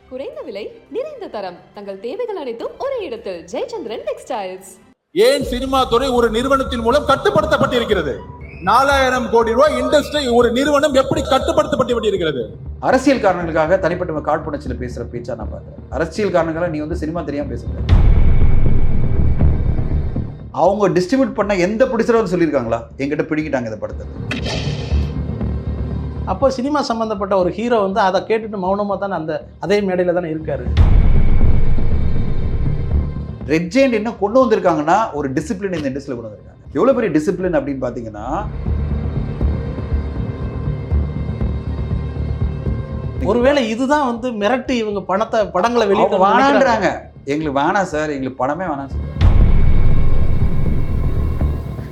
குறைந்த விலை, நிறைந்த தரம், தங்கள் தேவைகள் அனைத்தும் ஒரே இடத்தில். ஜெயச்சந்திரன் டெக்ஸ்டைல்ஸ். ஏன் சினிமா துறை ஒரு நிறுவனத்தின் மூலம் கட்டுப்படுத்தப்பட்டிருக்கிறது? 4000 கோடி ரூபாய் இண்டஸ்ட்ரி ஒரு நிறுவனம் எப்படி கட்டுப்படுத்தப்பட்டிருக்கிறது? அரசியல் காரணங்களுக்காக தனிப்பட்ட காழ்ப்புணர்ச்சியில் பேசுற பேச்சா நான் பார்க்கிறேன். அரசியல் காரணங்களா நீ சினிமா தெரியாம பேசுற. அவங்க டிஸ்ட்ரிபியூட் பண்ண எந்த ப்ரொடியூசரும் சொல்லியிருக்காங்களா எங்கிட்ட பிடிக்கிட்டாங்க இந்த படத்தை? அப்போ சினிமா சம்மந்தப்பட்ட ஒரு ஹீரோ அதை கேட்டுட்டு மௌனமாக தானே அதே மேடையில் தானே இருக்காரு. ரெட் ஜெயண்ட் என்ன கொண்டு வந்திருக்காங்கன்னா ஒரு டிசிப்ளின் இந்த இண்டஸ்ட்ரியில் கொண்டு வந்திருக்காங்க. எவ்வளோ பெரிய டிசிப்ளின் அப்படின்னு பார்த்தீங்கன்னா, ஒருவேளை இதுதான் மிரட்டி இவங்க படங்களை வெளியிட்டு வேணான்றாங்க. எங்களுக்கு வேணாம் சார், எங்களுக்கு படமே வேணாம் சார்.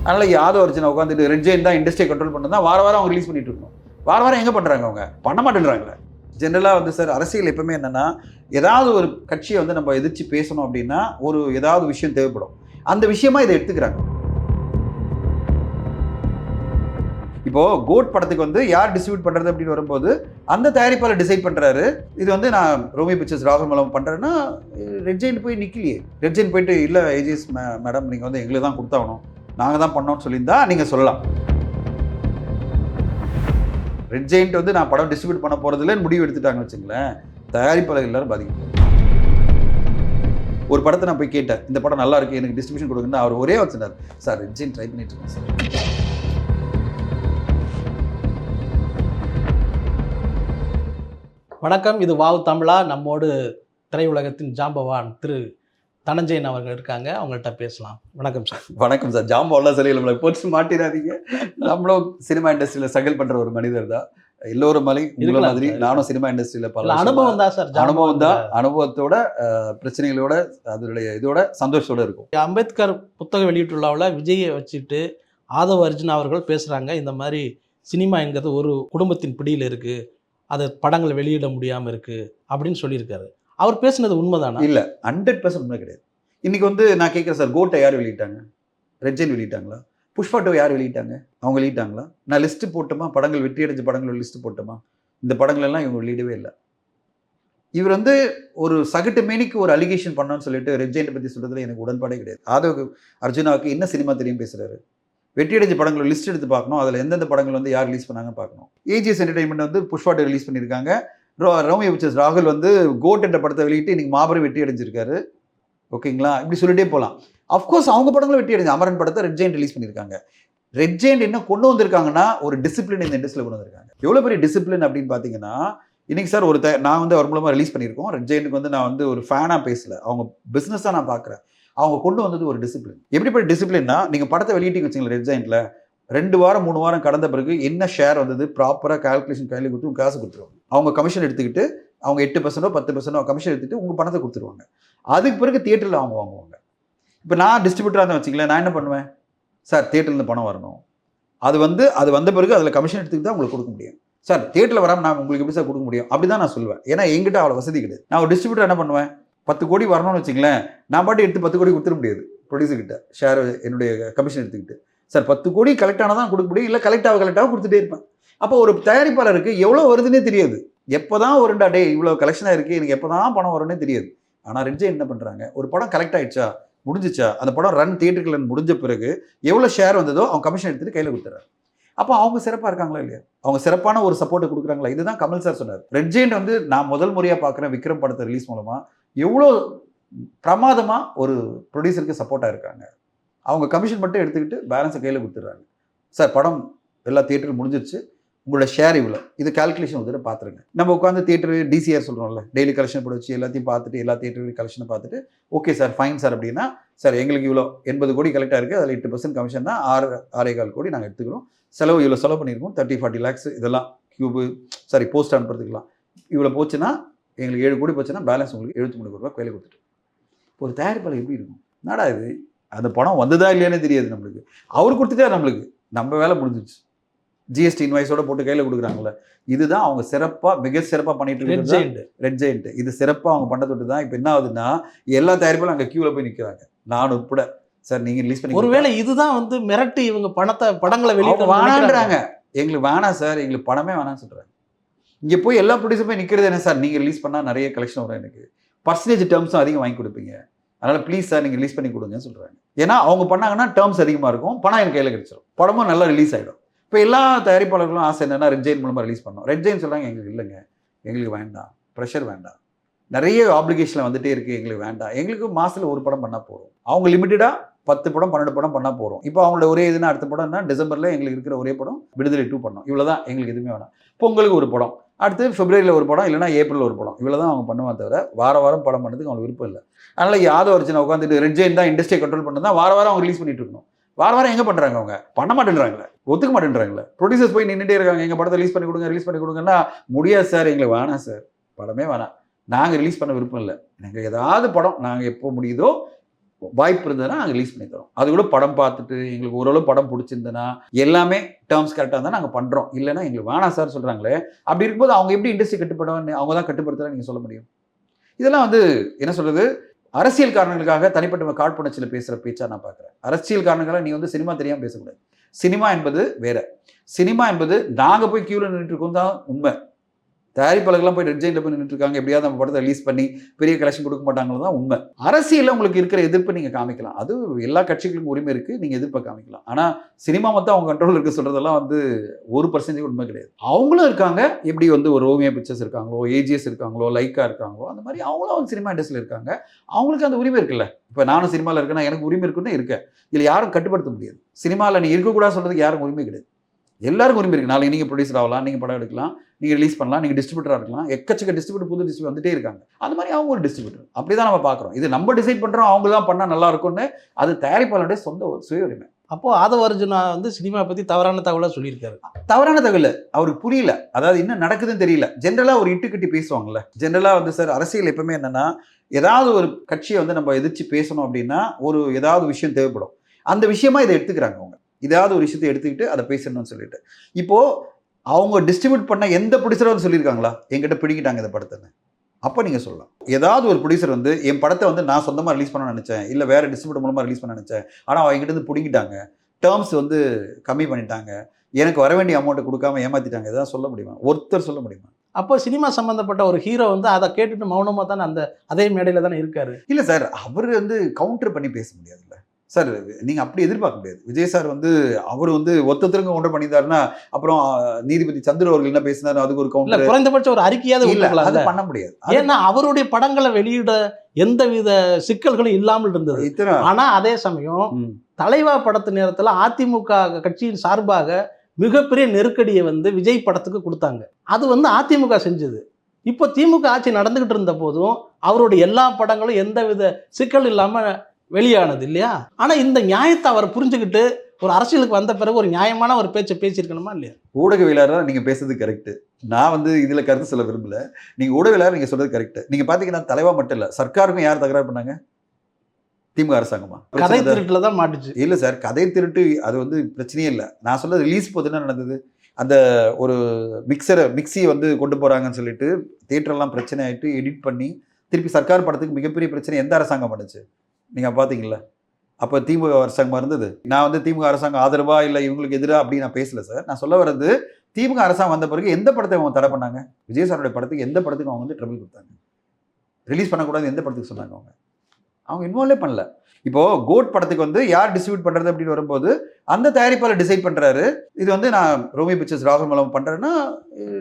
அதனால யாதவ் அர்ஜுனா உட்காந்துட்டு ரெட் ஜெயண்ட் தான் இண்டஸ்ட்ரியை கண்ட்ரோல் பண்ணது தான் வாரம் அவங்க ரிலீஸ் பண்ணிட்டு இருக்கணும். வாரம் எங்கே பண்ணுறாங்க? அவங்க பண்ண மாட்டேன்றாங்களே. ஜென்ரலாக சார் அரசியல் எப்பவுமே என்னென்னா, ஏதாவது ஒரு கட்சியை நம்ம எதிர்த்து பேசணும் அப்படின்னா ஏதாவது விஷயம் தேவைப்படும். அந்த விஷயமா இதை எடுத்துக்கிறாங்க. இப்போது கோட் படத்துக்கு யார் டிஸ்ட்ரிபியூட் பண்ணுறது அப்படின்னு வரும்போது அந்த தயாரிப்பாளர் டிசைட் பண்ணுறாரு. இது நான் ரோமியோ பிக்சர்ஸ் ராகுல் மூலம் பண்ணுறேன்னா ரெட் ஜெயண்ட் போய் நிற்கலையே. ரெட் ஜெயண்ட் போயிட்டு இல்லை ஏஜிஎஸ் மேடம் நீங்கள் எங்களுக்கு தான் கொடுத்தாகணும், நாங்கள் தான் பண்ணோம்னு சொல்லியிருந்தா நீங்கள் சொல்லலாம். ரெட் ஜெயண்ட் நான் படம் டிஸ்ட்ரிபியூட் பண்ண போகிறதுலன்னு முடிவு எடுத்துட்டாங்கன்னு வச்சுங்களேன், தயாரிப்பாளர்கள் எல்லாரும் பாதிக்கும். ஒரு படத்தை நான் போய் கேட்டேன், இந்த படம் நல்லா இருக்கு எனக்கு டிஸ்ட்ரிபியூஷன் கொடுங்கன்னா அவர் ஒரே வச்சுட்டார், சார் ரெட் ஜெயண்ட் ட்ரை பண்ணிட்டு இருக்கேன் சார். வணக்கம், இது வாவ் தமிழா. நம்மோடு திரையுலகத்தின் ஜாம்பவான் திரு தனஞ்சயன் அவர்கள் இருக்காங்க, அவங்கள்ட்ட பேசலாம். வணக்கம் சார். வணக்கம் சார். ஜாம்பவான்லாம் சரி, நம்மளை போட்டு மாட்டிடாதீங்க. நம்மளும் சினிமா இண்டஸ்ட்ரியில் ஸ்ட்ரகிள் பண்ணுற ஒரு மனிதர் தான். எல்லோரும் மாதிரி நானும் சினிமா இண்டஸ்ட்ரியில் பல அனுபவம் தான் சார். அனுபவம் தான். அனுபவத்தோட பிரச்சனைகளோட அதனுடைய இதோட சந்தோஷத்தோட இருக்கும். அம்பேத்கர் புத்தக வெளியீட்டுள்ளாவில் விஜயை வச்சுட்டு ஆதவ் அர்ஜுனா அவர்கள் பேசுகிறாங்க, இந்த மாதிரி சினிமா என்கிறது ஒரு குடும்பத்தின் பிடியில் இருக்குது, அதை படங்களை வெளியிட முடியாமல் இருக்குது அப்படின்னு சொல்லியிருக்காரு. அவர் பேசுனது உண்மைதானா? இல்லை, 100% உண்மை கிடையாது. இன்னைக்கு நான் கேட்குறேன் சார், கோட்டை யார் வெளியிட்டாங்க? Red giant வெளியிட்டாங்களா? புஷ்பா 2 யார் வெளியிட்டாங்க? அவங்க வெளியிட்டாங்களா? நான் லிஸ்ட்டு போட்டோமா? படங்கள் வெற்றி அடைஞ்ச படங்கள் லிஸ்ட்டு போட்டோமா? இந்த படங்களெல்லாம் இவங்க வெளியிடவே இல்லை. இவர் ஒரு சகட்டு மேனிக்கு ஒரு அலிகேஷன் பண்ணோன்னு சொல்லிட்டு ரெட் ஜெயண்ட் பற்றி சொல்கிறதுல எனக்கு உடன்பாடே கிடையாது. ஆதவ் அர்ஜுனாவுக்கு என்ன சினிமா தெரியும் பேசுகிறாரு? வெற்றி அடைஞ்ச படங்களை லிஸ்ட் எடுத்து பார்க்கணும், அதில் எந்தெந்த படங்கள் யார் ரிலீஸ் பண்ணாங்க பார்க்கணும். ஏஜிஎஸ் என்டர்டைன்மெண்ட் புஷ்பா 2 ரிலீஸ் பண்ணியிருக்காங்க. ரோமியோ பிக்சர்ஸ் ராகுல் கோட் என்ற படத்தை வெளியிட்டு இன்னைக்கு மாபெரும் வெற்றி அடைஞ்சிருக்காரு. ஓகேங்களா? இப்படி சொல்லிட்டே போகலாம். அஃப்கோர்ஸ் அவங்க படங்களும் வெற்றி அடைஞ்சு. அமரன் படத்தை ரெட் ஜெயண்ட் ரிலீஸ் பண்ணியிருக்காங்க. ரெட் ஜெயண்ட் என்ன கொண்டு வந்திருக்காங்கன்னா ஒரு டிசிப்ளின் இந்த இண்டஸ்ட்ரியில் கொண்டு வந்திருக்காங்க. எவ்வளோ பெரிய டிசிப்ளின் அப்படின்னு பார்த்தீங்கன்னா, இன்னைக்கு சார் நான் அவர் மூலமாக ரிலீஸ் பண்ணியிருக்கோம். ரெட் ஜெயண்ட்டுக்கு நான் ஒரு ஃபேனாக பேசல, அவங்க பிஸ்னஸாக நான் பார்க்குறேன். அவங்க கொண்டு வந்தது ஒரு டிசிப்ளின். எப்படிப்பட்ட டிசிப்ளின்னா, நீங்கள் படத்தை வெளியிட்டு வச்சிங்களா ரெட் ஜெயண்ட்டில் 2 வாரம் 3 வாரம் கடந்த பிறகு என்ன ஷேர் வந்தது ப்ராப்பராக கால்குலேஷன் கையில் கொடுத்து காசு கொடுத்துருவாங்க. அவங்க கமிஷன் எடுத்துக்கிட்டு அவங்க 8% 10% கமிஷன் எடுத்துகிட்டு உங்கள் பணத்தை கொடுத்துருவாங்க. அதுக்கு பிறகு தியேட்டரில் அவங்க வாங்குவாங்க. இப்போ நான் டிஸ்ட்ரிபியூட்டராக தான் வச்சுக்கல, நான் என்ன பண்ணுவேன்? சார் தியேட்டர்லேருந்து பணம் வரணும், அது வந்த பிறகு அதில் கமிஷன் எடுத்துக்கிட்டு தான் உங்களுக்கு கொடுக்க முடியும். சார் தியேட்டரில் வராமல் நான் உங்களுக்கு எப்படி சார் கொடுக்க முடியும்? அப்படி தான் நான் சொல்லுவேன். ஏன்னா எங்கிட்ட அவ்வளோ வசதி கிடையாது. நான் ஒரு டிஸ்ட்ரிபியூட்டர் என்ன பண்ணுவேன், 10 கோடி வரணும்னு வச்சுங்களேன், நான் பாட்டு எடுத்து 10 கோடி கொடுத்துட முடியாது. ப்ரொடியூசர்கிட்ட ஷேர் என்னுடைய கமிஷன் எடுத்துக்கிட்டு சார் 10 கோடி கலெக்ட் ஆனால் தான் கொடுக்க முடியும், இல்லை கலெக்டாக கொடுத்துட்டே இருப்பேன். அப்போ ஒரு தயாரிப்பாளருக்கு எவ்வளோ வருதுன்னே தெரியாது. எப்போ தான் ஒரு டே இவ்வளோ கலெக்ஷனாக இருக்குது, எனக்கு எப்போ தான் பணம் வரும்னே தெரியாது. ஆனால் ரெட் ஜெயண்ட் என்ன பண்ணுறாங்க, ஒரு படம் கலெக்ட் ஆகிடுச்சா முடிஞ்சிச்சா, அந்த படம் ரன் தியேட்டர்கள் முடிஞ்ச பிறகு எவ்வளோ ஷேர் வந்ததோ அவங்க கமிஷன் எடுத்துகிட்டு கையில் கொடுத்துறாரு. அப்போ அவங்க சிறப்பாக இருக்காங்களா இல்லையா? அவங்க சிறப்பான ஒரு சப்போர்ட்டை கொடுக்குறாங்களா? இதுதான் கமல் சார் சொன்னார். ரெட் ஜெயண்ட் நான் முதல் முறையாக பார்க்குறேன் விக்ரம் படத்தை ரிலீஸ் மூலமாக எவ்வளோ பிரமாதமாக ஒரு ப்ரொடியூசருக்கு சப்போர்ட்டாக இருக்காங்க. அவங்க கமிஷன் மட்டும் எடுத்துக்கிட்டு பேலன்ஸை கையில் கொடுத்துட்றாங்க. சார் படம் எல்லா தியேட்டரும் முடிஞ்சிருச்சு, உங்களோட ஷேர் இவ்வளோ, இது கால்குலேஷன் ஒரு தடவை பார்த்துருங்க. நம்ம உட்காந்து தியேட்டர் டிசிஆர் சொல்கிறோம்ல, டெய்லி கலெக்ஷன் போட வச்சு எல்லாத்தையும் பார்த்துட்டு எல்லா தியேட்டரும் கலெக்ஷனை பார்த்துட்டு ஓகே சார் ஃபைன் சார் அப்படின்னா, சார் எங்களுக்கு இவ்வளோ 80 கோடி கலெக்டாக இருக்குது, அதில் 8% கமிஷன் தான் 6.25 கோடி நாங்கள் எடுத்துக்கிறோம், செலவு இவ்வளோ செலவு பண்ணியிருக்கோம், 30-40 லேக்ஸ் இதெல்லாம் போஸ்ட் அனுப்புறதுக்கலாம் இவ்வளோ போச்சுன்னா, எங்களுக்கு 7 கோடி போச்சுன்னா பேலன்ஸ் உங்களுக்கு 73 கோடி ரூபா கையில் கொடுத்துட்டு. ஒரு தயாரிப்பாளர் எப்படி இருக்கும்? என்னடா இது, அந்த பணம் வந்ததா இல்லையானே தெரியாது நம்மளுக்கு. அவர் கொடுத்துட்டா நம்மளுக்கு நம்ம வேலை முடிஞ்சிச்சு. ஜிஎஸ்டி இன்வாய்ஸோட போட்டு கையில் கொடுக்குறாங்களே, இதுதான் அவங்க சிறப்பாக மிக சிறப்பாக பண்ணிட்டு இருக்காங்க ரெட் ஜெயண்ட். இது சிறப்பாக அவங்க பண்ண தொட்டு தான் இப்போ என்ன ஆகுதுன்னா, எல்லா தயாரிப்பாலும் அங்கே கியூவில் போய் நிற்கிறாங்க, நான் உட்பட. சார் நீங்கள் ரிலீஸ் பண்ணி ஒருவேளை இதுதான் மிரட்டி இவங்க படங்களை வெளியிட்டு வேணான்றாங்க. எங்களுக்கு வேணாம் சார், எங்களுக்கு பணமே வேணாம்னு சொல்கிறாங்க. இங்கே போய் எல்லா ப்ரொடியூசருமே நிற்கிறது என்ன சார், நீங்கள் ரிலீஸ் பண்ணால் நிறைய கலெக்ஷன் வரும், எனக்கு பர்சன்டேஜ் டேர்ம்ஸும் அதிகம் வாங்கி கொடுப்பீங்க, அதனால் ப்ளீஸ் சார் நீங்கள் ரிலீஸ் பண்ணி கொடுங்கன்னு சொல்கிறாங்க. ஏன்னா அவங்க பண்ணாங்கன்னா டேர்ம்ஸ் அதிகமாக இருக்கும், பணம் எனக்கு கையில் கிடைச்சிடும், படமும் நல்லா ரிலீஸ் ஆகிடும். இப்போ எல்லா தயாரிப்பாளர்களும் ஆசை என்னென்னா ரெட் ஜெயின் மூலமாக ரிலீஸ் பண்ணோம். ரெட் ஜெயின் சொல்கிறாங்க எங்களுக்கு இல்லைங்க, எங்களுக்கு வேண்டாம், ப்ரெஷர் வேண்டாம், நிறைய ஆப்ளிகேஷனில் வந்துட்டே இருக்குது, எங்களுக்கு வேண்டாம், எங்களுக்கு மாதத்தில் ஒரு படம் பண்ணால் போதும். அவங்க லிமிட்டடாக 10 படம் 12 படம் பண்ணால் போகிறோம். இப்போ அவங்களோட ஒரே இதுனா அடுத்த படம்னா டிசம்பரில் எங்களுக்கு இருக்கிற ஒரே படம் விடுதலை 2 பண்ணோம், இவ்வளோ தான், எங்களுக்கு எதுவுமே வேணாம். பொங்கலுக்கு ஒரு படம், அடுத்து பிப்ரவரியில் ஒரு படம், இல்லைனா ஏப்ரலில் ஒரு படம், இவ்வளோ தான் அவங்க பண்ணுவாங்க தவிர வாரம் படம் பண்ணதுக்கு அவங்களுக்கு விருப்பம் இல்லை. அதனால் யாதவ் அர்ஜுனா உட்காந்துட்டு ரெட் ஜெயின் தான் இண்டஸ்ட்ரியை கண்ட்ரோல் பண்ணது தான் வாரம் அவங்க ரிலீஸ் பண்ணிட்டு இருக்கணும். வாரம் எங்கே பண்ணுறாங்க, அவங்க பண்ண மாட்டேன்றாங்களே, ஒத்துக்க மாட்டேன்றாங்களே. ப்ரொடியூசர்ஸ் போய் நின்றுட்டே இருக்காங்க, எங்கள் படத்தை ரிலீஸ் பண்ணி கொடுங்கன்னா முடியாது சார், எங்களுக்கு வேணாம் சார், படமே வேணாம், நாங்கள் ரிலீஸ் பண்ண விருப்பம் இல்லை, எனக்கு ஏதாவது படம் நாங்கள் எப்போ முடியுதோ வாய்ப்பு இருந்ததுன்னா நாங்கள் ரிலீஸ் பண்ணி தரோம். அது கூட படம் பார்த்துட்டு எங்களுக்கு ஓரளவு படம் பிடிச்சிருந்ததுன்னா எல்லாமே டேர்ம்ஸ் கரெக்டாக இருந்தால் நாங்கள் பண்ணுறோம், இல்லைன்னா எங்களுக்கு வேணாம் சார் சொல்கிறாங்களே. அப்படி இருக்கும்போது அவங்க எப்படி இண்டஸ்ட்ரி கட்டுப்படுவான்னு அவங்க தான் கட்டுப்படுத்துகிறாங்க நீங்கள் சொல்ல முடியும். இதெல்லாம் என்ன சொல்கிறது, அரசியல் காரணங்களுக்காக தனிப்பட்ட காழ்ப்புணர்ச்சியில் பேசுகிற பேச்சா நான் பார்க்குறேன். அரசியல் காரணங்களாக நீ சினிமா தெரியாமல் பேசக்கூடாது. சினிமா என்பது வேற, சினிமா என்பது நாங்கள் போய் கியூவில் நின்றுட்டு இருக்கோம் தான் உண்மை. தயாரிப்பாளர்கள்லாம் போய் ரெட் ஜெயினில் போய் நின்றுட்டு இருக்காங்க, எப்படியாவது நம்ம படத்தை ரிலீஸ் பண்ணி பெரிய கலெக்ஷன் கொடுக்க மாட்டாங்களோ தான் உண்மை. அரசியலில் உங்களுக்கு இருக்கிற எதிர்ப்பை நீங்கள் காமிக்கலாம், அது எல்லா கட்சிகளுக்கும் உரிமை இருக்குது, நீங்கள் எதிர்ப்பை காமிக்கலாம். ஆனால் சினிமா மொத்தம் அவங்க கண்ட்ரோல் இருக்க சொல்கிறதெல்லாம் 1% உண்மை கிடையாது. அவங்களும் இருக்காங்க, எப்படி ஒரு ரோமியோ பிக்சர்ஸ் இருக்காங்களோ, ஏஜிஎஸ் இருக்காங்களோ, லைக்கா இருக்காங்களோ, அந்த மாதிரி அவங்களும் சினிமா இண்டஸ்ட்ரியில் இருக்காங்க, அவங்களுக்கு அந்த உரிமை இருக்குல்ல. இப்போ நானும் சினிமாவில் இருக்கேன்னா எனக்கு உரிமை இருக்குன்னு இருக்கேன், இதில் யாரும் கட்டுப்படுத்த முடியாது. சினிமாவில் நீ இருக்கக்கூடாது சொல்கிறதுக்கு யாரும் உரிமை கிடையாது, எல்லாருக்கும் உரிமை இருக்குது. நாளைக்கு நீங்கள் ப்ரொடியூசர் ஆகலாம், நீங்கள் படம் எடுக்கலாம், நீங்கள் ரிலீஸ் பண்ணலாம், நீங்கள் டிஸ்ட்ரிபியூட்டராக இருக்கலாம், எக்கச்சக்க டிஸ்ட்ரிபியூட்டர் புது டிஸ்ட்ரிபியூட்டர் வந்துட்டே இருக்காங்க. அது மாதிரி அவங்க ஒரு டிஸ்ட்ரிபியூட்டர், அப்படி தான் நம்ம பார்க்குறோம். இது நம்ம டிசைட் பண்ணுறோம், அவங்க தான் பண்ணால் நல்லா இருக்கும்னு, அது தயாரிப்பாளருடைய சொந்த சுய உரிமை. அப்போது ஆதவ் அர்ஜுனா சினிமா பற்றி தவறான தகவலாக சொல்லியிருக்காரு. தவறான தகவல் அவருக்கு புரியல, அதாவது என்ன நடக்குதுன்னு தெரியல. ஜென்ரலாக ஒரு இட்டு கட்டி பேசுவாங்கல்ல, ஜென்ரலாக சார் அரசியல் எப்பவுமே என்னென்னா, ஏதாவது ஒரு கட்சியை நம்ம எதிர்த்து பேசணும் அப்படின்னா ஏதாவது விஷயம் தேவைப்படும், அந்த விஷயமா இதை எடுத்துக்கிறாங்க அவங்க, ஏதாவது ஒரு விஷயத்தை எடுத்துக்கிட்டு அதை பேசணும்னு சொல்லிட்டு. இப்போது அவங்க டிஸ்ட்ரிபியூட் பண்ண எந்த ப்ரொடியூசரும் சொல்லியிருக்காங்களா என்கிட்ட பிடிக்கிட்டாங்க இந்த படத்தை, அப்போ நீங்கள் சொல்லலாம். ஏதாவது ஒரு ப்ரொடியூசர் என் படத்தை நான் சொந்தமாக ரிலீஸ் பண்ண நினச்சேன், இல்லை வேறு டிஸ்ட்ரிபியூட்டர் மூலமாக ரிலீஸ் பண்ண நினச்சேன், ஆனால் என்கிட்ட பிடிக்கிட்டாங்க, டேர்ம்ஸ் கம்மி பண்ணிட்டாங்க, எனக்கு வர வேண்டிய அமௌண்ட்டை கொடுக்காம ஏமாற்றிட்டாங்க, எதாவது சொல்ல முடியுமா, ஒருத்தர் சொல்ல முடியுமா? அப்போ சினிமா சம்மந்தப்பட்ட ஒரு ஹீரோ அதை கேட்டுட்டு மௌனமாக தானே அதே மேடையில் தானே இருக்காரு. இல்லை சார், அவர் கவுண்டர் பண்ணி பேச முடியாதுல்ல சார், நீங்கள் அப்படி எதிர்பார்க்க முடியாது. விஜய் சார் அவர் ஒருத்தருங்க கவுண்டர் பண்ணியிருந்தாருன்னா அப்புறம் நீதிபதி சந்திர அவர்கள் என்ன பேசினாரு, அதுக்கு ஒரு கவுண்டர், குறைந்தபட்ச ஒரு அறிக்கையாவது அது பண்ண முடியாது. ஏன்னா அவருடைய படங்களை வெளியிட எந்தவித சிக்கல்களும் இல்லாமல் இருந்தது. ஆனா அதே சமயம் தலைவா படத்து நேரத்தில் அதிமுக கட்சியின் சார்பாக மிகப்பெரிய நெருக்கடியை விஜய் படத்துக்கு கொடுத்தாங்க. அது அதிமுக செஞ்சது. இப்போ திமுக ஆட்சி நடந்துகிட்டு இருந்த போதும் அவருடைய எல்லா படங்களும் எந்தவித சிக்கல் இல்லாம வெளியானது இல்லையா? ஆனா இந்த நியாயத்தை அவர் புரிஞ்சுக்கிட்டு ஒரு அரசியலுக்கு வந்த பிறகு ஒரு நியாயமான ஒரு பேச்சை பேசியிருக்கணுமா இல்லையா? ஊடகவியலாளராக நீங்க பேசுறது கரெக்ட். நான் இதுல கருத்து சொல்ல விரும்பல. நீங்க ஊடகவியலாளர், நீங்க சொல்றது கரெக்ட். நீங்க பாத்தீங்கன்னா தலைவா மட்டும் இல்ல, சர்க்காருக்கும் யார் தகராறு பண்ணாங்க? திமுக அரசாங்கமா? கதை திருட்டுல தான் மாட்டுச்சு. இல்ல சார், கதை திருட்டு அது பிரச்சனையே இல்லை. நான் சொல்றது ரிலீஸ் போது என்ன நடந்தது, அந்த ஒரு மிக்சி கொண்டு போறாங்கன்னு சொல்லிட்டு தியேட்டர்லாம் பிரச்சனை ஆயிட்டு எடிட் பண்ணி திருப்பி சர்க்கார் படத்துக்கு மிகப்பெரிய பிரச்சனை எந்த அரசாங்கம் பண்ணுச்சு நீங்க பாத்தீங்களா? அப்போ திமுக அரசாங்கமாக இருந்தது. நான் திமுக அரசாங்கம் ஆதரவா இல்லை இவங்களுக்கு எதிராக அப்படின்னு நான் பேசல சார். நான் சொல்ல வர்றது, திமுக அரசாங்கம் வந்த பிறகு எந்த படத்தை அவங்க தடை பண்ணாங்க? விஜய் சாரோட படத்துக்கு எந்த படத்துக்கு அவங்க ட்ரபிள் கொடுத்தாங்க? ரிலீஸ் பண்ணக்கூடாது எந்த படத்துக்கு சொன்னாங்க? அவங்க இன்வால்வே பண்ணல. இப்போ கோட் படத்துக்கு யார் டிஸ்ட்ரிபியூட் பண்றது அப்படின்னு வரும்போது அந்த தயாரிப்பாளர் டிசைட் பண்றாரு, இது நான் ரோமியோ பிக்சர்ஸ் ராகுல் மூலம் பண்றேன்னா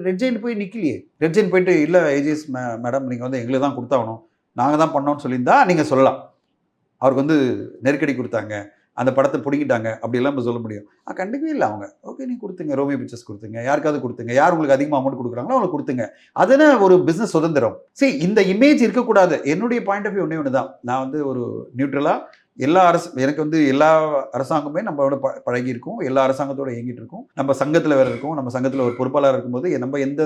ரெட் ஜெயின் போய் நிக்கலையே. ரெட் ஜெயின் போயிட்டு இல்லை ஏஜிஎஸ் மேடம் நீங்க எங்களுக்கு தான் கொடுத்தாகணும், நாங்க தான் பண்ணோம்னு சொல்லியிருந்தா நீங்க சொல்லலாம். அவருக்கு நெருக்கடி கொடுத்தாங்க, அந்த படத்தை பிடிக்கிட்டாங்க அப்படிலாம் இப்போ சொல்ல முடியும். கண்டிப்பாக இல்லை. அவங்க ஓகே நீ கொடுத்துங்க, ரோமியோ பிக்சர்ஸ் கொடுத்துங்க, யாருக்காவது கொடுத்துங்க, யார் உங்களுக்கு அதிகமாக அமௌண்ட் கொடுக்குறாங்களோ அவங்களுக்கு கொடுத்துங்க. அதுனா ஒரு பிஸ்னஸ் சுதந்திரம். சரி, இந்த இமேஜ் இருக்கக்கூடாது. என்னுடைய பாயிண்ட் ஆஃப் வியூ ஒன்று தான். நான் ஒரு நியூட்ரலாக எல்லா எனக்கு எல்லா அரசாங்கமே நம்மளோட பழகியிருக்கோம், எல்லா அரசாங்கத்தோட இயங்கிட்டு இருக்கோம், நம்ம சங்கத்தில் வேறு இருக்கோம், நம்ம சங்கத்தில் ஒரு பொறுப்பாளர் இருக்கும்போது நம்ம எந்த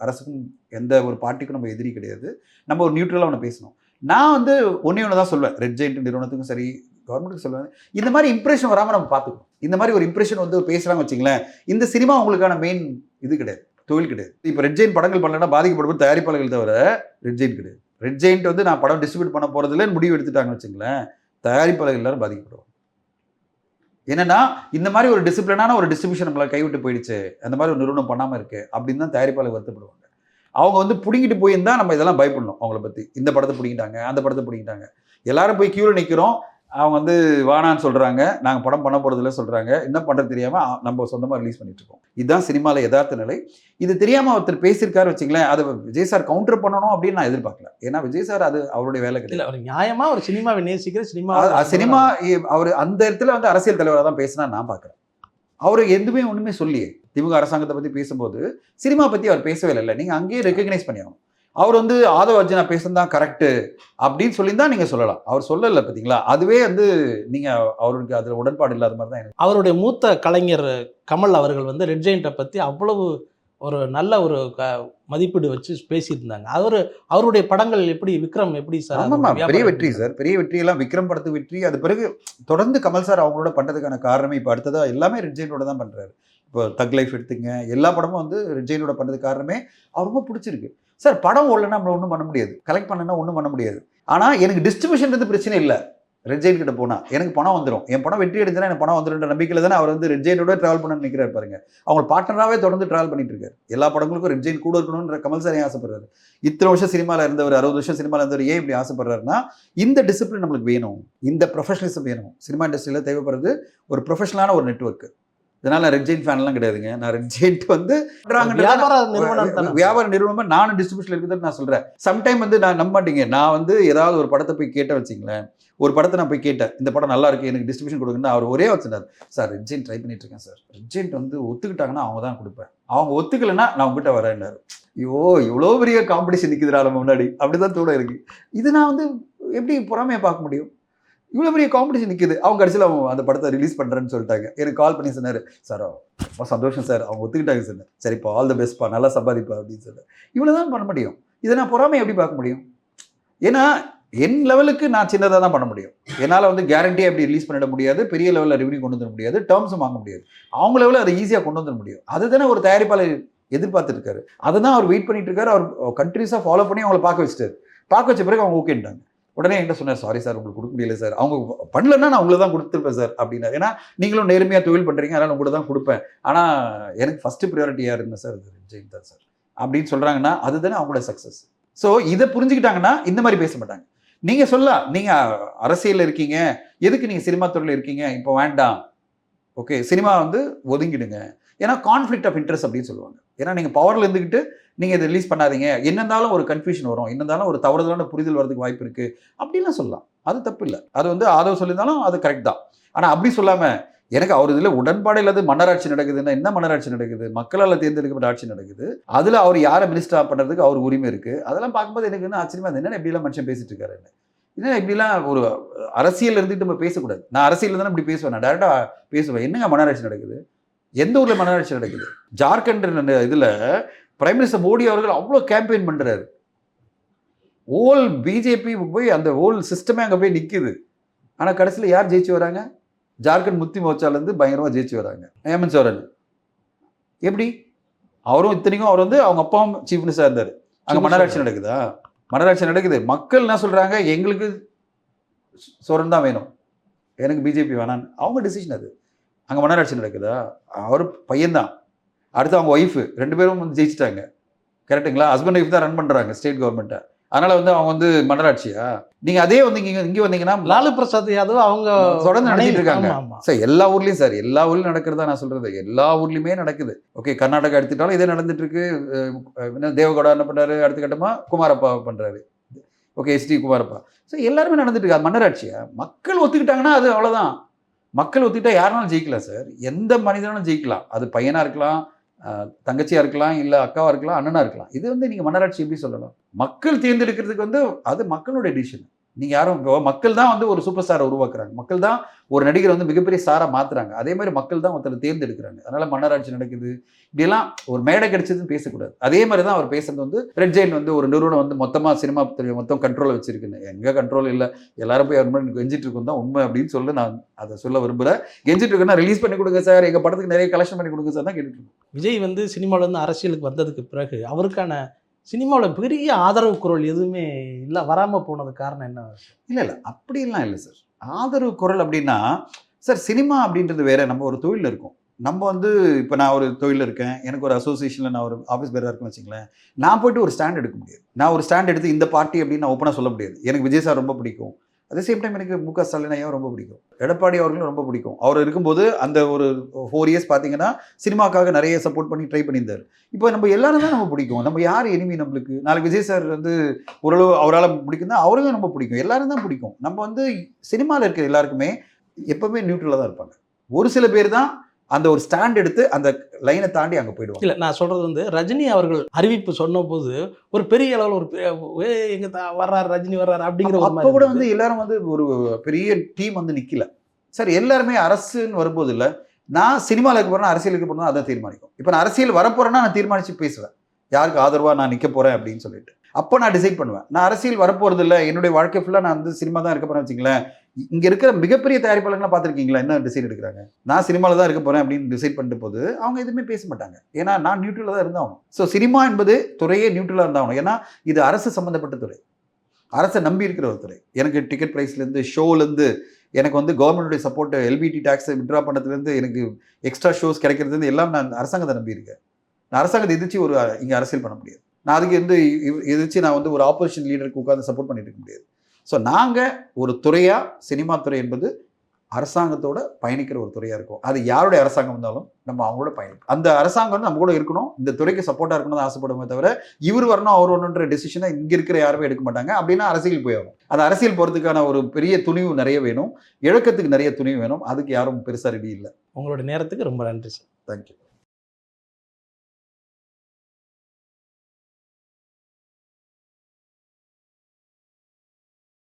அரசுக்கும் எந்த ஒரு பார்ட்டிக்கும் நம்ம எதிரி கிடையாது. நம்ம ஒரு நியூட்ரலாக ஒன்று பேசணும். நான் ஒன்று தான் சொல்வேன், ரெட் ஜெயிண்ட் நிறுவனத்துக்கும் சரி கவர்மெண்ட்டுக்கு சொல்லுவேன், இந்த மாதிரி இம்ப்ரெஷன் வராமல் நம்ம பார்த்துக்கணும். இந்த மாதிரி ஒரு இம்ப்ரெஷன் பேசுகிறாங்க வச்சுங்களேன், இந்த சினிமா உங்களுக்கான மெயின் இது கிடையாது, தொழில் கிடையாது. இப்போ ரெட் ஜெயின் படங்கள் பண்ணலன்னா பாதிக்கப்படுவது தயாரிப்பாளர்கள் தவிர ரெட் ஜெயின் கிடையாது. ரெட் ஜெயிண்ட் நான் படம் டிஸ்ட்ரிபியூட் பண்ண போகிறதுலன்னு முடிவு எடுத்துட்டாங்கன்னு வச்சுங்களேன், தயாரிப்பாளர்கள் எல்லாரும் பாதிக்கப்படுவோம். என்னன்னா இந்த மாதிரி ஒரு டிசிப்ளினான ஒரு டிஸ்ட்ரிபியூஷன் நம்மளால் கைவிட்டு போயிடுச்சு, அந்த மாதிரி ஒரு நிறுவனம் பண்ணாமல் இருக்கு அப்படின்னு தான் தயாரிப்பாளர் வருத்தப்படுவாங்க. அவங்க வந்து பிடிங்கிட்டு போயிருந்தா நம்ம இதெல்லாம் பயப்படணும். அவங்கள பற்றி இந்த படத்தை பிடிங்கிட்டாங்க, அந்த படத்தை பிடிங்கிட்டாங்க, எல்லாரும் போய் கியூவில் நிற்கிறோம், அவங்க வந்து வானான்னு சொல்கிறாங்க, நாங்கள் படம் பண்ண போகிறதில்ல சொல்கிறாங்க, என்ன பண்ணுறது தெரியாமல் நம்ம சொந்தமாக ரிலீஸ் பண்ணிட்டு இருக்கோம். இதுதான் சினிமாவில் யதார்த்த நிலை. இது தெரியாமல் ஒருத்தர் பேசியிருக்காரு வச்சுங்களேன், அதை விஜய் சார் கவுண்டர் பண்ணணும் அப்படின்னு நான் எதிர்பார்க்கல. ஏன்னா விஜய் சார் அது அவருடைய வேலை இல்ல கிடையாது. அவர் நியாயமா ஒரு சினிமாவை நேசிக்கிற சினிமா அவர் அந்த இடத்துல வந்து அரசியல் தலைவராக தான் பேசினா நான் பார்க்குறேன். அவர் எதுவுமே ஒன்றுமே சொல்லியே திமுக அரசாங்கத்தை பற்றி பேசும்போது சினிமா பற்றி அவர் பேசவே இல்லை. நீங்கள் அங்கேயே ரெக்கக்னைஸ் பண்ணியாகணும். அவர் வந்து ஆதவ அர்ஜுனா பேசுனதான் கரெக்டு அப்படின்னு சொல்லி தான் நீங்கள் சொல்லலாம். அவர் சொல்லலை பார்த்தீங்களா, அதுவே வந்து நீங்கள் அவருக்கு அதில் உடன்பாடு இல்லாத மாதிரி தான் எனக்கு. அவருடைய மூத்த கலைஞர் கமல் அவர்கள் வந்து ரெட் ஜெயிண்ட்டை பற்றி அவ்வளவு ஒரு நல்ல ஒரு மதிப்பீடு வச்சு பேசியிருந்தாங்க. அவருடைய படங்கள் எப்படி விக்ரம் எப்படி சார்? ஆமாம்மா, பெரிய வெற்றி சார், பெரிய வெற்றியெல்லாம் விக்ரம் படத்துக்கு வெற்றி. அது பிறகு தொடர்ந்து கமல் சார் அவங்களோட பண்ணுறதுக்கான காரணமே இப்போ அடுத்ததாக எல்லாமே ரெட் ஜெயிண்டோட தான் பண்ணுறாரு. இப்போ தக் லைஃப் எடுத்துங்க, எல்லா படமும் வந்து ரெட் ஜெயிண்டோட பண்ணுறதுக்கு காரணமே அவர் ரொம்ப பிடிச்சிருக்கு. சார் படம் ஓடலன்னா நம்மள ஒன்றும் பண்ண முடியாது, கலெக்ட் பண்ணனா ஒன்றும் பண்ண முடியாது. ஆனால் எனக்கு டிஸ்ட்ரிபியூஷன் பிரச்சனை இல்லை. ரெட் ஜெயிண்ட் கிட்ட போனால் எனக்கு பணம் வந்துடும், என் படம் வெற்றி அடைஞ்சுன்னா எனக்கு பணம் வந்துடுன்ற நம்பிக்கையில் தானே அவர் வந்து ரெட் ஜெயிண்டோட ட்ராவல் பண்ண நினைக்கிறாரு பாருங்க. அவங்க பார்ட்னராகவே தொடர்ந்து ட்ராவல் பண்ணிட்டு இருக்காரு. எல்லா படங்களுக்கும் ரெட் ஜெயிண்ட் கூட இருக்கணும்ன்ற கமல் சார் ஏன் ஆசைப்படுறாரு? இத்தனை வருஷம் சினிமாவில் இருந்தவர், 60 வருஷம் சினிமாவில் இருந்தவர் ஏன் இப்படி ஆசைப்படுறாருன்னா, இந்த டிசிப்ளின் நம்மளுக்கு வேணும், இந்த ப்ரொஃபஷனலிசம் வேணும். சினிமா இண்டஸ்ட்ரியில் தேவைப்படுறது ஒரு ப்ரொஃபஷனலான ஒரு நெட்வொர்க். இதனால நான் ரெட் ஜெயிண்ட் ஃபேன்லாம் கிடையாதுங்க. நான் ரெட் ஜெயிண்ட் வந்து வியாபார நிறுவனமாக நானும் டிஸ்ட்ரிபியூஷன் இருக்குது நான் சொல்கிறேன். சம்டைம் வந்து நான் நம்ப மாட்டீங்க, நான் வந்து ஏதாவது ஒரு படத்தை போய் கேட்டேன் வச்சிங்களேன், ஒரு படத்தை நான் போய் கேட்டேன், இந்த படம் நல்லா இருக்கு எனக்கு டிஸ்ட்ரிபியூஷன் கொடுங்கன்னா அவர் ஒரே வச்சுட்டார், சார் ரெட் ஜெயிண்ட் ட்ரை பண்ணிட்டு இருக்கேன் சார், ரெட் ஜெயிண்ட் வந்து ஒத்துக்கிட்டாங்கன்னா அவங்க தான் கொடுப்பேன், அவங்க ஒத்துக்கலைன்னா நான் உங்ககிட்ட வரேன்னாரு. ஐயோ இவ்வளோ பெரிய காம்படிஷன் நிற்குதுடா நம்ம முன்னாடி, அப்படிதான் தோட இருக்கு. இது நான் வந்து எப்படி பொறாமையை பார்க்க முடியும்? இவ்வளோ பெரிய காம்படிஷன் நிற்குது. அவங்க கடைசியில் அவங்க அந்த படத்தை ரிலீஸ் பண்ணுறேன்னு சொல்லிட்டாங்க. எனக்கு கால் பண்ணி சொன்னார், சார் ரொம்ப சந்தோஷம் சார், அவங்க ஒத்துக்கிட்டாங்க சார், சரிப்பா ஆல் த பெஸ்ட்ப்பா, நல்லா சம்பாதிப்பா அப்படின்னு சொன்னேன். இவ்வளோ தான் பண்ண முடியும். இதை நான் பொறாமை எப்படி பார்க்க முடியும்? ஏன்னா என் லெவலுக்கு நான் சின்னதாக தான் பண்ண முடியும். என்னால் வந்து கேரண்டியாக எப்படி ரிலீஸ் பண்ணிட முடியாது, பெரிய லெவலில் ரெவன்யூ கொண்டு வந்துட முடியாது, டேர்ம்ஸும் வாங்க முடியாது. அவங்க லெவலில் அதை ஈஸியாக கொண்டு வந்துட முடியும். அதுதானே ஒரு தயாரிப்பாளர் எதிர்பார்த்துட்டு இருக்காரு. அதை தான் அவர் வெயிட் பண்ணிட்டு இருக்காரு. அவர் கண்ட்ரிஸாக ஃபாலோ பண்ணி அவங்கள பார்க்க வச்சுட்டாரு. பார்க்க வச்ச பிறகு அவங்க ஓகேன்ட்டாங்க. உடனே என்கிட்ட சொன்னார், சாரி சார் உங்களுக்கு கொடுக்க முடியல சார், அவங்க பண்ணலன்னா நான் உங்களை தான் கொடுத்துருப்பேன் சார் அப்படின்னாரு. ஏன்னா நீங்களும் நேர்மையாக தொழில் பண்ணுறீங்க, அதனால் உங்களை தான் கொடுப்பேன், ஆனால் எனக்கு ஃபஸ்ட்டு ப்ரியாரிட்டி யார் இருந்தால் சார் ரெட் ஜெயிண்ட் தான் சார் அப்படின்னு சொல்கிறாங்கன்னா அதுதானே அவங்களோட சக்ஸஸ். ஸோ இதை புரிஞ்சுக்கிட்டாங்கன்னா இந்த மாதிரி பேச மாட்டாங்க. நீங்கள் சொல்லலாம், நீங்கள் அரசியலில் இருக்கீங்க, எதுக்கு நீங்கள் சினிமா துறையில் இருக்கீங்க, இப்போ வேண்டாம், ஓகே சினிமா வந்து ஒதுங்கிடுங்க, ஏன்னா கான்ஃப்ளிக்ட் ஆஃப் இன்ட்ரெஸ்ட் அப்படின்னு சொல்லுவாங்க. ஏன்னா நீங்கள் பவரில் இருந்துக்கிட்டு நீங்கள் இதை ரிலீஸ் பண்ணாதீங்க, என்னந்தாலும் ஒரு கன்ஃபியூஷன் வரும், என்னந்தாலும் ஒரு தவறுதலான புரிதல் வரதுக்கு வாய்ப்பு இருக்குது அப்படின்லாம் சொல்லலாம். அது தப்பு இல்லை, அது வந்து ஆதரவு சொல்லியிருந்தாலும் அது கரெக்ட் தான். ஆனால் அப்படி சொல்லாமல் எனக்கு அவர் இதில் உடன்பாடு இல்லாத மன்னராட்சி நடக்குதுன்னா என்ன மன்னராட்சி நடக்குது, மக்களால் தேர்ந்தெடுக்கப்பட்ட ஆட்சி நடக்குது, அதில் அவர் யாரை மினிஸ்டர் பண்ணுறதுக்கு அவர் உரிமை இருக்குது. அதெல்லாம் பார்க்கும்போது எனக்கு என்ன ஆச்சரியமா இருந்தது, என்ன இப்படிலாம் மனுஷன் பேசிட்டு இருக்காரு, என்ன இப்படிலாம் ஒரு அரசியல் இருந்துட்டு நம்ம பேசக்கூடாது. நான் அரசியல் தானே இப்படி பேசுவேன், நான் டேரெக்டாக பேசுவேன். என்னங்க மன்னராட்சி நடக்குது, எந்த ஊரில் மன்னராட்சி நடக்குது? ஜார்க்கண்ட் இதில் பிரைம் மினிஸ்டர் மோடி அவர்கள் அவ்வளோ கேம்பெயின் பண்ணுறாரு, ஓல் பிஜேபி போய் அந்த ஓல் சிஸ்டமே அங்கே போய் நிற்குது. ஆனால் கடைசியில் யார் ஜெயிச்சு வராங்க? ஜார்க்கண்ட் முக்தி மோர்ச்சாலேருந்து பயங்கரமாக ஜெயிச்சு வராங்க. ஹேமந்த் சோரன் எப்படி, அவரும் இத்தனைக்கும் அவர் வந்து அவங்க அப்பாவும் சீஃப் மினிஸ்டராக இருந்தார். அங்கே மன்னராட்சி நடக்குதா? மன்னராட்சி நடக்குது. மக்கள் என்ன சொல்கிறாங்க, எங்களுக்கு சோரன் தான் வேணும், எனக்கு பிஜேபி வேணான்னு. அவங்க டிசிஷன் அது. அங்கே மன்னராட்சி நடக்குதா? அவர் பையன்தான், அடுத்து அவங்க ஒய்ஃபு, 2 பேரும் வந்து ஜெயிச்சிட்டாங்க. கரெக்டுங்களா? ஹஸ்பண்ட் ஒய்ஃப் தான் ரன் பண்ணுறாங்க ஸ்டேட் கவர்மெண்ட்டை. அதனால் வந்து அவங்க வந்து மன்னராட்சியா? நீங்கள் அதே வந்து இங்கே வந்தீங்கன்னா லாலு பிரசாத் யாதவ் அவங்க தொடர்ந்து நடத்திட்டு இருக்காங்க சார். எல்லா ஊர்லேயும் சார், எல்லா ஊர்லையும் நடக்கிறதா நான் சொல்கிறது, எல்லா ஊர்லேயுமே நடக்குது. ஓகே கர்நாடகா எடுத்துட்டாலும் இதே நடந்துட்டு இருக்கு. தேவகவுடா என்ன பண்ணுறாரு, அடுத்த கட்டமாக குமாரப்பா பண்ணுறாரு. Okay ST Kumarappa. ஸோ எல்லாருமே நடந்துட்டு இருக்கு. அது மன்னராட்சியா? மக்கள் ஒத்துக்கிட்டாங்கன்னா அது அவ்வளோதான். மக்கள் ஒத்துக்கிட்டா யாருனாலும் ஜெயிக்கலாம் சார், எந்த மனிதனாலும் ஜெயிக்கலாம். அது பையனாக இருக்கலாம், தங்கச்சியாக இருக்கலாம், இல்லை அக்காவாக இருக்கலாம், அண்ணனாக இருக்கலாம். இது வந்து நீங்கள் மன்னராட்சி எப்படி சொல்லலாம்? மக்கள் தேர்ந்தெடுக்கிறதுக்கு வந்து அது மக்களுடைய டிசிஷன். நீங்கள் யாரும் மக்கள் தான் வந்து ஒரு சூப்பர் ஸ்டாரை உருவாக்குறாங்க, மக்கள் தான் ஒரு நடிகரை வந்து மிகப்பெரிய ஸ்டாராக மாற்றுறாங்க. அதே மாதிரி மக்கள் தான் ஒருத்தரை தேர்ந்தெடுக்கிறாங்க. அதனால் மன்னராட்சி நடக்குது இப்படியெல்லாம் ஒரு மேடை கிடைச்சதுன்னு பேசக்கூடாது. அதே மாதிரி தான் அவர் பேசுறது வந்து ரெட் ஜெயிண்ட் வந்து ஒரு நிறுவனம் வந்து மொத்தமாக சினிமா துறையை மொத்தம் கண்ட்ரோலில் வச்சிருக்குன்னு. எங்கே கண்ட்ரோல் இல்லை, எல்லாரும் போய் அவர் மாதிரி கெஞ்சிட்டு இருக்கும் தான் உண்மை அப்படின்னு சொல்லி நான் அதை சொல்ல விரும்புகிறேன். கெஞ்சிட்டு இருக்குன்னா ரிலீஸ் பண்ணி கொடுங்க சார், எங்கள் படத்துக்கு நிறைய கலெக்ஷன் பண்ணி கொடுங்க சார் தான் கேட்டுட்டு இருக்கோம். விஜய் வந்து சினிமாவிலேருந்து அரசியலுக்கு வந்ததுக்கு பிறகு அவருக்கான சினிமாவில் பெரிய ஆதரவு குரல் எதுவுமே இல்லை, வராமல் போனது காரணம் என்ன? இல்லை அப்படிலாம் இல்லை சார். ஆதரவு குரல் அப்படின்னா சார், சினிமா அப்படின்றது வேற, நம்ம ஒரு தொழில் இருக்கும். நம்ம வந்து இப்போ நான் ஒரு தொழில் இருக்கேன், எனக்கு ஒரு அசோசியேஷனில் நான் ஒரு ஆஃபீஸ் பேராக இருக்குன்னு வச்சுங்களேன், நான் போயிட்டு ஒரு ஸ்டாண்ட் எடுக்க முடியாது. நான் ஒரு ஸ்டாண்ட் எடுத்து இந்த பார்ட்டி அப்படின்னு நான் ஓப்பனாக சொல்ல முடியாது. எனக்கு விஜய் சார் ரொம்ப பிடிக்கும், அதே சேம் டைம் எனக்கு மு க ஸ்டாலின் ஐயா ரொம்ப பிடிக்கும், எடப்பாடி அவர்களும் ரொம்ப பிடிக்கும். அவர் இருக்கும்போது அந்த ஒரு 4 இயர்ஸ் பார்த்தீங்கன்னா சினிமாக்காக நிறைய சப்போர்ட் பண்ணி ட்ரை பண்ணியிருந்தார். இப்போ நம்ம எல்லாரும் தான் நம்ம பிடிக்கும். நம்ம யார் எனிமி நம்மளுக்கு? நாளைக்கு விஜய் சார் வந்து ஓரளவு அவரால் பிடிக்கும்னா அவருக்கும் ரொம்ப பிடிக்கும். எல்லாரும் தான் பிடிக்கும். நம்ம வந்து சினிமாவில் இருக்கிற எல்லாருக்குமே எப்பவுமே நியூட்ரலாக தான் இருப்பாங்க. ஒரு சில பேர் தான் அந்த ஒரு ஸ்டாண்ட் எடுத்து அந்த லைனை தாண்டி அங்கே போயிடுவாங்க. இல்லை, நான் சொல்கிறது வந்து ரஜினி அவர்கள் அறிவிப்பு சொன்னபோது ஒரு பெரிய அளவில் ஒரு எங்க வர்றாரு ரஜினி வர்றாரு அப்படிங்கிற ஒரு அப்போ கூட வந்து எல்லாரும் வந்து ஒரு பெரிய டீம் வந்து நிற்கல. சார் எல்லாருமே அரசுன்னு வரும்போது இல்லை, நான் சினிமாவில் இருக்க போகிறேன்னா அரசியலுக்கு போகிறேன்னா அதை தீர்மானிக்கும். இப்போ நான் அரசியல் வரப்போகிறேன்னா நான் தீர்மானித்து பேசுவேன், யாருக்கு ஆதரவாக நான் நிற்க போகிறேன் அப்படின்னு சொல்லிட்டு. அப்போ நான் டிசைட் பண்ணுவேன். நான் அரசியல் வரப்போகிறது இல்லை, என்னுடைய வாழ்க்கை ஃபுல்லாக நான் வந்து சினிமா தான் இருக்க போகிறேன் வச்சுங்களேன். இங்கே இருக்கிற மிகப்பெரிய தயாரிப்பாளர்கள்லாம் பார்த்துருக்கீங்களா என்ன டிசைட் எடுக்கிறாங்க? நான் சினிமாவில் தான் இருக்க போகிறேன் அப்படின்னு டிசைட் பண்ணிட்டு போது அவங்க எதுவுமே பேச மாட்டாங்க. ஏன்னா நான் நியூட்ரலாக தான் இருந்தாகணும். ஸோ சினிமா என்பது துறையே நியூட்ரலாக இருந்தாகணும். ஏன்னா இது அரசு சம்மந்தப்பட்ட துறை, அரசை நம்பி இருக்கிற ஒரு துறை. எனக்கு டிக்கெட் ப்ரைஸ்லேருந்து ஷோலேருந்து எனக்கு வந்து கவர்மெண்ட்டுடைய சப்போர்ட், எல்பிடி டேக்ஸை விட்ரா பண்ணதுலேருந்து எனக்கு எக்ஸ்ட்ரா ஷோஸ் கிடைக்கிறதுலேருந்து எல்லாம் நான் அரசாங்கத்தை நம்பியிருக்கேன். நான் அரசாங்கத்தை எதிர்த்து ஒரு இங்கே அரசியல் பண்ண முடியாது. நான் அதுக்கு வந்து எதிர்த்து நான் வந்து ஒரு ஆப்போசிஷன் லீடருக்கு உட்காந்து சப்போர்ட் பண்ணிட்டு இருக்க முடியாது. ஸோ நாங்கள் ஒரு துறையாக, சினிமா துறை என்பது அரசாங்கத்தோட பயணிக்கிற ஒரு துறையாக இருக்கும். அது யாருடைய அரசாங்கம் இருந்தாலும் நம்ம அவங்களோட பயணிக்கும். அந்த அரசாங்கம் வந்து நம்ம கூட இருக்கணும், இந்த துறைக்கு சப்போர்ட்டாக இருக்கணும்னு ஆசைப்படுமே தவிர இவர் வரணும் அவர் வரணுன்ற டெசிஷனை இங்கே இருக்கிற யாருமே எடுக்க மாட்டாங்க. அப்படின்னா அரசியல் போயாகும். அந்த அரசியல் போகிறதுக்கான ஒரு பெரிய துணிவு நிறைய வேணும், இழக்கத்துக்கு நிறைய துணிவு வேணும். அதுக்கு யாரும் பெருசாக ரெடி இல்லை. உங்களோட நேரத்துக்கு ரொம்ப நன்றி சார். தேங்க்யூ.